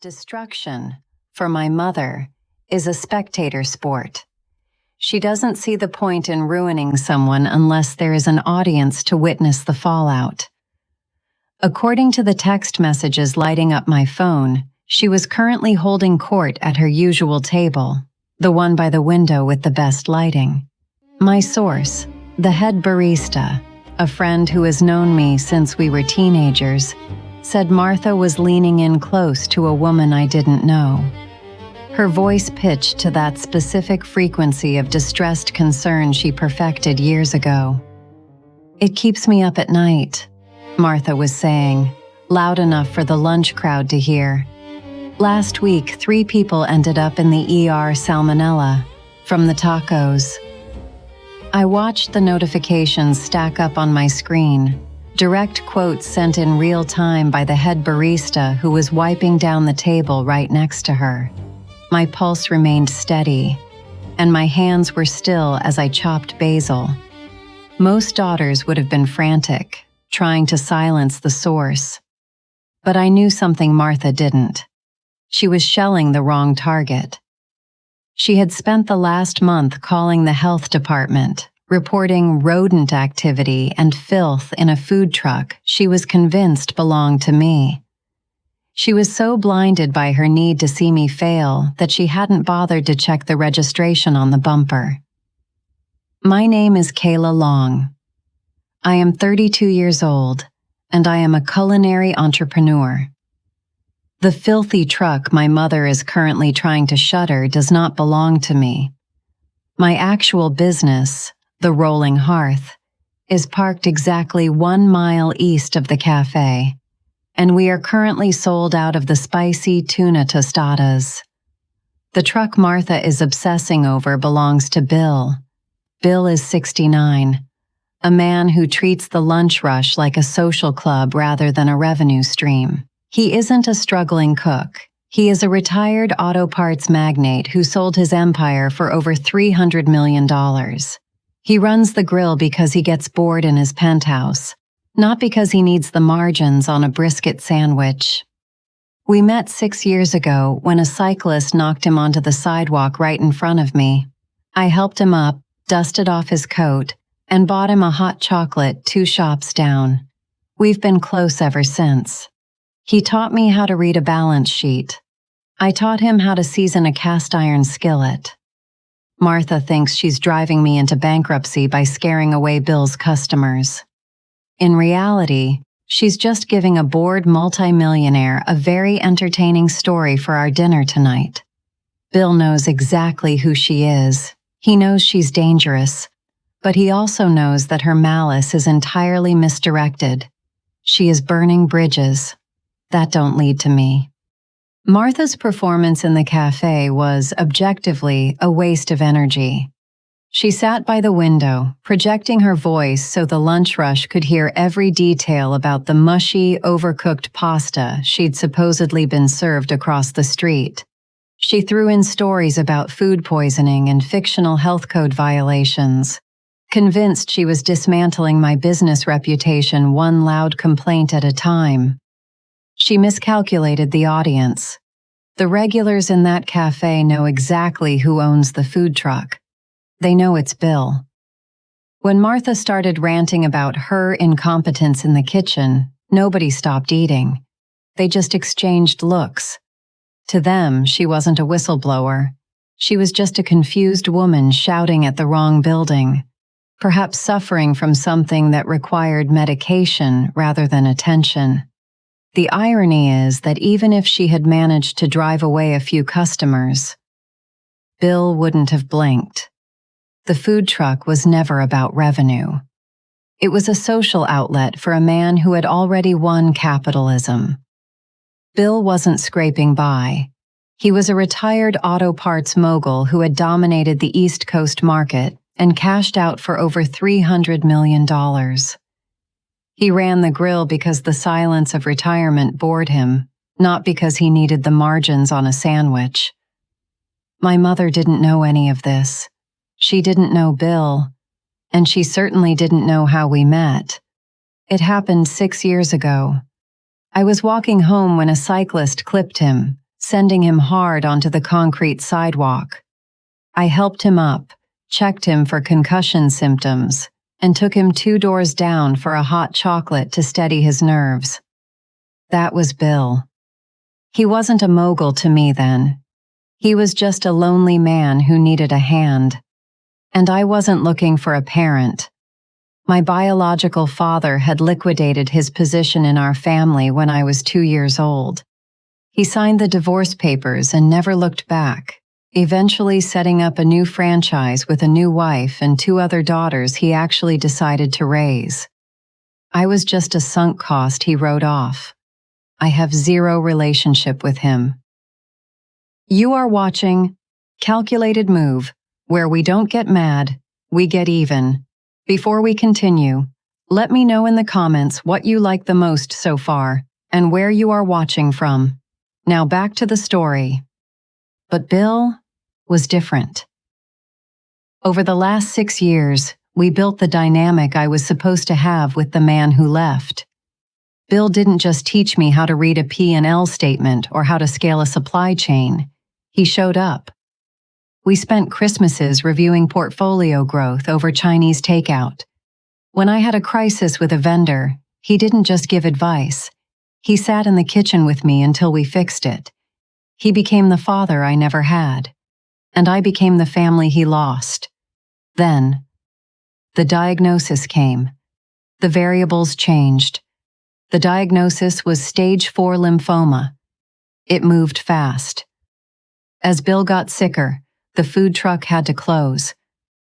Destruction, for my mother, is a spectator sport. She doesn't see the point in ruining someone unless there is an audience to witness the fallout. According to the text messages lighting up my phone, she was currently holding court at her usual table, the one by the window with the best lighting. My source, the head barista, a friend who has known me since we were teenagers, said Martha was leaning in close to a woman I didn't know. Her voice pitched to that specific frequency of distressed concern she perfected years ago. "It keeps me up at night," Martha was saying, loud enough for the lunch crowd to hear. "Last week, 3 people ended up in the ER salmonella from the tacos." I watched the notifications stack up on my screen, direct quotes sent in real time by the head barista who was wiping down the table right next to her. My pulse remained steady, and my hands were still as I chopped basil. Most daughters would have been frantic, trying to silence the source. But I knew something Martha didn't. She was shelling the wrong target. She had spent the last month calling the health department, reporting rodent activity and filth in a food truck she was convinced belonged to me. She was so blinded by her need to see me fail that she hadn't bothered to check the registration on the bumper. My name is Kayla Long. I am 32 years old, and I am a culinary entrepreneur. The filthy truck my mother is currently trying to shutter does not belong to me. My actual business, the Rolling Hearth, is parked exactly 1 mile east of the cafe, and we are currently sold out of the spicy tuna tostadas. The truck Martha is obsessing over belongs to Bill. Bill is 69, a man who treats the lunch rush like a social club rather than a revenue stream. He isn't a struggling cook. He is a retired auto parts magnate who sold his empire for over $300 million. He runs the grill because he gets bored in his penthouse, not because he needs the margins on a brisket sandwich. We met 6 years ago when a cyclist knocked him onto the sidewalk right in front of me. I helped him up, dusted off his coat, and bought him a hot chocolate 2 shops down. We've been close ever since. He taught me how to read a balance sheet. I taught him how to season a cast iron skillet. Martha thinks she's driving me into bankruptcy by scaring away Bill's customers. In reality, she's just giving a bored multimillionaire a very entertaining story for our dinner tonight. Bill knows exactly who she is. He knows she's dangerous, but he also knows that her malice is entirely misdirected. She is burning bridges that don't lead to me. Martha's performance in the cafe was, objectively, a waste of energy. She sat by the window, projecting her voice so the lunch rush could hear every detail about the mushy, overcooked pasta she'd supposedly been served across the street. She threw in stories about food poisoning and fictional health code violations, convinced she was dismantling my business reputation one loud complaint at a time. She miscalculated the audience. The regulars in that cafe know exactly who owns the food truck. They know it's Bill. When Martha started ranting about her incompetence in the kitchen, nobody stopped eating. They just exchanged looks. To them, she wasn't a whistleblower. She was just a confused woman shouting at the wrong building, perhaps suffering from something that required medication rather than attention. The irony is that even if she had managed to drive away a few customers, Bill wouldn't have blinked. The food truck was never about revenue. It was a social outlet for a man who had already won capitalism. Bill wasn't scraping by. He was a retired auto parts mogul who had dominated the East Coast market and cashed out for over $300 million. He ran the grill because the silence of retirement bored him, not because he needed the margins on a sandwich. My mother didn't know any of this. She didn't know Bill, and she certainly didn't know how we met. It happened 6 years ago. I was walking home when a cyclist clipped him, sending him hard onto the concrete sidewalk. I helped him up, checked him for concussion symptoms, and took him 2 doors down for a hot chocolate to steady his nerves. That was Bill. He wasn't a mogul to me then. He was just a lonely man who needed a hand. And I wasn't looking for a parent. My biological father had liquidated his position in our family when I was 2 years old. He signed the divorce papers and never looked back, eventually setting up a new franchise with a new wife and 2 other daughters he actually decided to raise. I was just a sunk cost he wrote off. I have 0 relationship with him. You are watching Calculated Move, where we don't get mad, we get even. Before we continue, let me know in the comments what you like the most so far and where you are watching from. Now back to the story. But Bill was different. Over the last 6 years, we built the dynamic I was supposed to have with the man who left. Bill didn't just teach me how to read a P&L statement or how to scale a supply chain. He showed up. We spent Christmases reviewing portfolio growth over Chinese takeout. When I had a crisis with a vendor, he didn't just give advice. He sat in the kitchen with me until we fixed it. He became the father I never had. And I became the family he lost. Then, the diagnosis came. The variables changed. The diagnosis was stage 4 lymphoma. It moved fast. As Bill got sicker, the food truck had to close,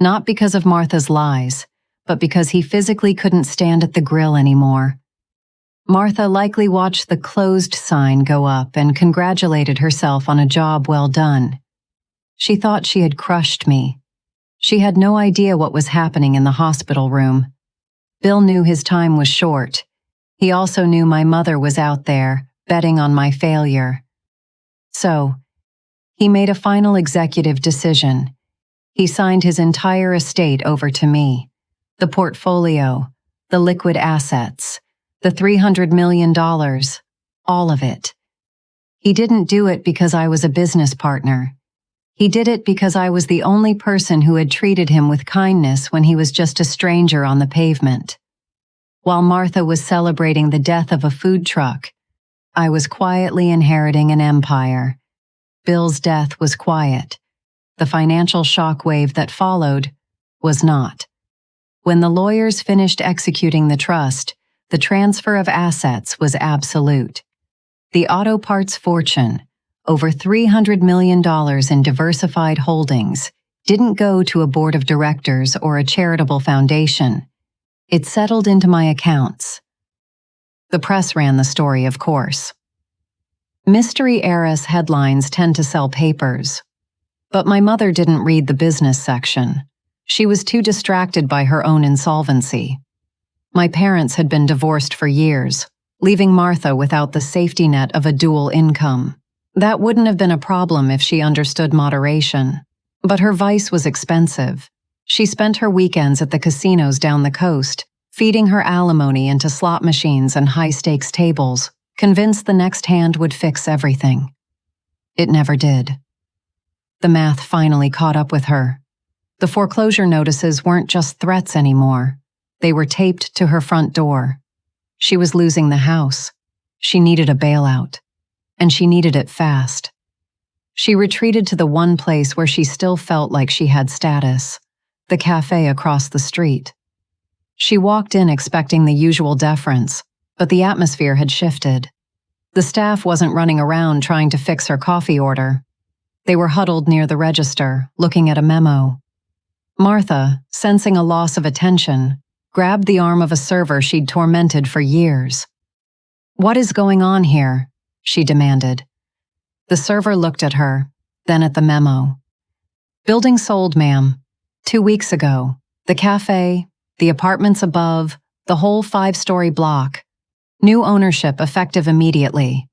not because of Martha's lies, but because he physically couldn't stand at the grill anymore. Martha likely watched the closed sign go up and congratulated herself on a job well done. She thought she had crushed me. She had no idea what was happening in the hospital room. Bill knew his time was short. He also knew my mother was out there, betting on my failure. So, he made a final executive decision. He signed his entire estate over to me. The portfolio, the liquid assets, the $300 million, all of it. He didn't do it because I was a business partner. He did it because I was the only person who had treated him with kindness when he was just a stranger on the pavement. While Martha was celebrating the death of a food truck, I was quietly inheriting an empire. Bill's death was quiet. The financial shockwave that followed was not. When the lawyers finished executing the trust, the transfer of assets was absolute. The auto parts fortune, over $300 million in diversified holdings, didn't go to a board of directors or a charitable foundation. It settled into my accounts. The press ran the story, of course. Mystery heiress headlines tend to sell papers. But my mother didn't read the business section. She was too distracted by her own insolvency. My parents had been divorced for years, leaving Martha without the safety net of a dual income. That wouldn't have been a problem if she understood moderation. But her vice was expensive. She spent her weekends at the casinos down the coast, feeding her alimony into slot machines and high-stakes tables, convinced the next hand would fix everything. It never did. The math finally caught up with her. The foreclosure notices weren't just threats anymore. They were taped to her front door. She was losing the house. She needed a bailout. And she needed it fast. She retreated to the one place where she still felt like she had status, the cafe across the street. She walked in expecting the usual deference, but the atmosphere had shifted. The staff wasn't running around trying to fix her coffee order. They were huddled near the register, looking at a memo. Martha, sensing a loss of attention, grabbed the arm of a server she'd tormented for years. "What is going on here?" she demanded. The server looked at her, then at the memo. "Building sold, ma'am. 2 weeks ago. The cafe, the apartments above, the whole 5-story block. New ownership effective immediately."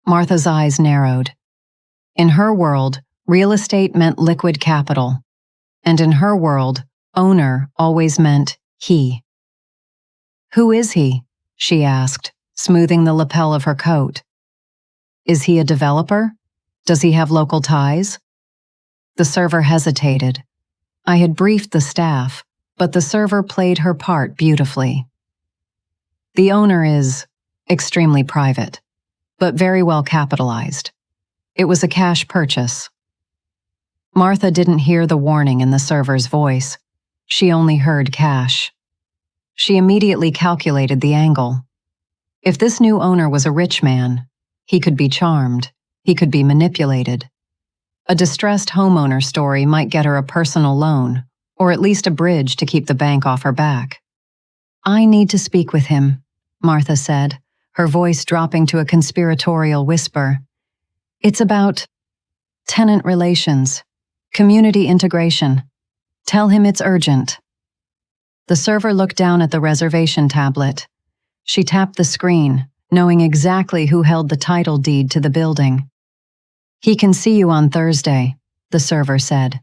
Martha's eyes narrowed. In her world, real estate meant liquid capital. And in her world, owner always meant he. "Who is he?" she asked, smoothing the lapel of her coat. Is he a developer? Does he have local ties? The server hesitated. I had briefed the staff, but the server played her part beautifully. The owner is extremely private, but very well capitalized. It was a cash purchase. Martha didn't hear the warning in the server's voice. She only heard cash. She immediately calculated the angle. If this new owner was a rich man, he could be charmed, he could be manipulated. A distressed homeowner story might get her a personal loan, or at least a bridge to keep the bank off her back. I need to speak with him, Martha said, her voice dropping to a conspiratorial whisper. It's about tenant relations, community integration. Tell him it's urgent. The server looked down at the reservation tablet. She tapped the screen, knowing exactly who held the title deed to the building. He can see you on Thursday, the server said.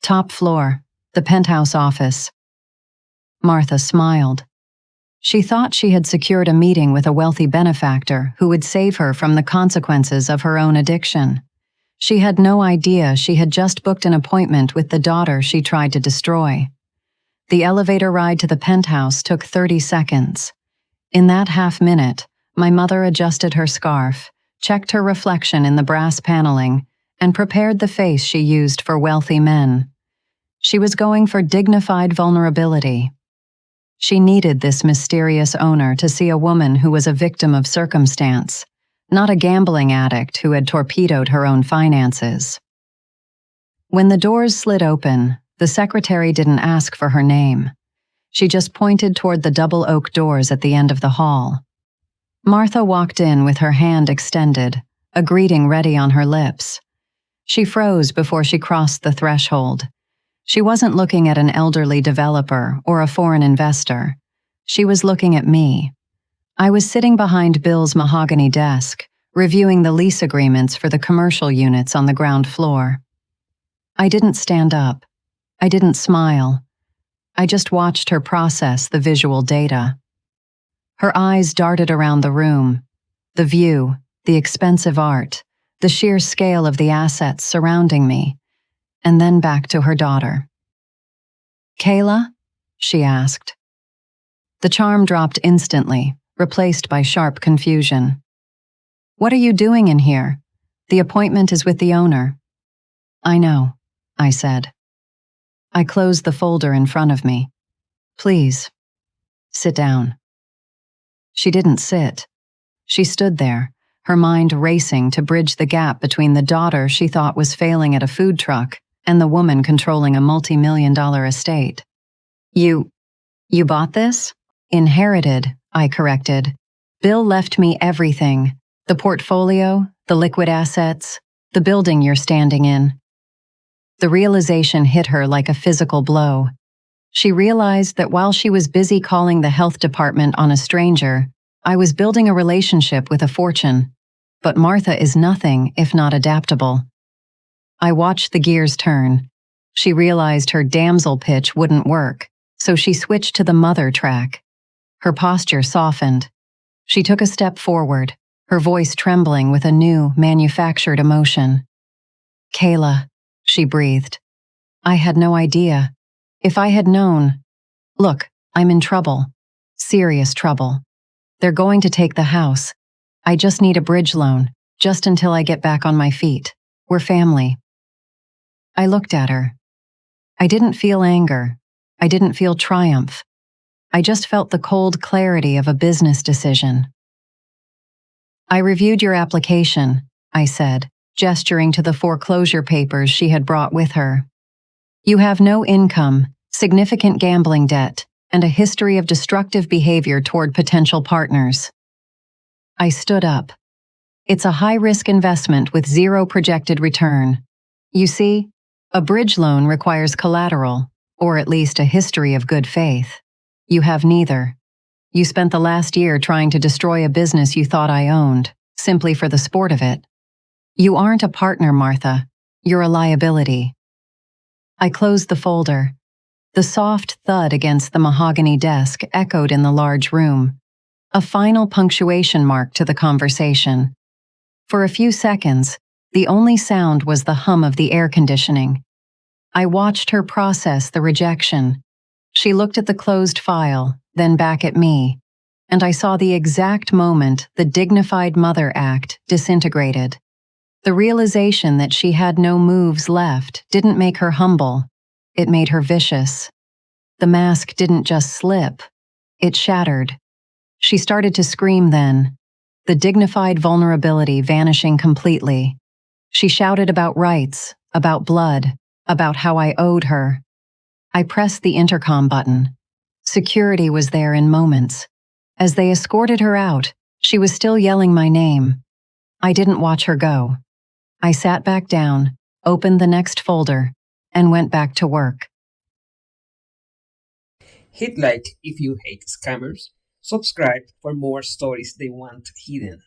Top floor, the penthouse office. Martha smiled. She thought she had secured a meeting with a wealthy benefactor who would save her from the consequences of her own addiction. She had no idea she had just booked an appointment with the daughter she tried to destroy. The elevator ride to the penthouse took 30 seconds. In that half-minute, my mother adjusted her scarf, checked her reflection in the brass paneling, and prepared the face she used for wealthy men. She was going for dignified vulnerability. She needed this mysterious owner to see a woman who was a victim of circumstance, not a gambling addict who had torpedoed her own finances. When the doors slid open, the secretary didn't ask for her name. She just pointed toward the double oak doors at the end of the hall. Martha walked in with her hand extended, a greeting ready on her lips. She froze before she crossed the threshold. She wasn't looking at an elderly developer or a foreign investor. She was looking at me. I was sitting behind Bill's mahogany desk, reviewing the lease agreements for the commercial units on the ground floor. I didn't stand up. I didn't smile. I just watched her process the visual data. Her eyes darted around the room. The view, the expensive art, the sheer scale of the assets surrounding me, and then back to her daughter. Kayla? She asked. The charm dropped instantly, replaced by sharp confusion. What are you doing in here? The appointment is with the owner. I know, I said. I closed the folder in front of me. Please, sit down. She didn't sit. She stood there, her mind racing to bridge the gap between the daughter she thought was failing at a food truck and the woman controlling a multi-million-dollar estate. You bought this? Inherited, I corrected. Bill left me everything. The portfolio, the liquid assets, the building you're standing in. The realization hit her like a physical blow. She realized that while she was busy calling the health department on a stranger, I was building a relationship with a fortune. But Martha is nothing if not adaptable. I watched the gears turn. She realized her damsel pitch wouldn't work, so she switched to the mother track. Her posture softened. She took a step forward, her voice trembling with a new, manufactured emotion. Kayla, she breathed. I had no idea. If I had known. Look, I'm in trouble. Serious trouble. They're going to take the house. I just need a bridge loan, just until I get back on my feet. We're family. I looked at her. I didn't feel anger. I didn't feel triumph. I just felt the cold clarity of a business decision. I reviewed your application, I said, gesturing to the foreclosure papers she had brought with her. You have no income, significant gambling debt, and a history of destructive behavior toward potential partners. I stood up. It's a high-risk investment with zero projected return. You see, a bridge loan requires collateral, or at least a history of good faith. You have neither. You spent the last year trying to destroy a business you thought I owned, simply for the sport of it. You aren't a partner, Martha. You're a liability. I closed the folder. The soft thud against the mahogany desk echoed in the large room, a final punctuation mark to the conversation. For a few seconds, the only sound was the hum of the air conditioning. I watched her process the rejection. She looked at the closed file, then back at me, and I saw the exact moment the dignified mother act disintegrated. The realization that she had no moves left didn't make her humble. It made her vicious. The mask didn't just slip. It shattered. She started to scream then, the dignified vulnerability vanishing completely. She shouted about rights, about blood, about how I owed her. I pressed the intercom button. Security was there in moments. As they escorted her out, she was still yelling my name. I didn't watch her go. I sat back down, opened the next folder, and went back to work. Hit like if you hate scammers. Subscribe for more stories they want hidden.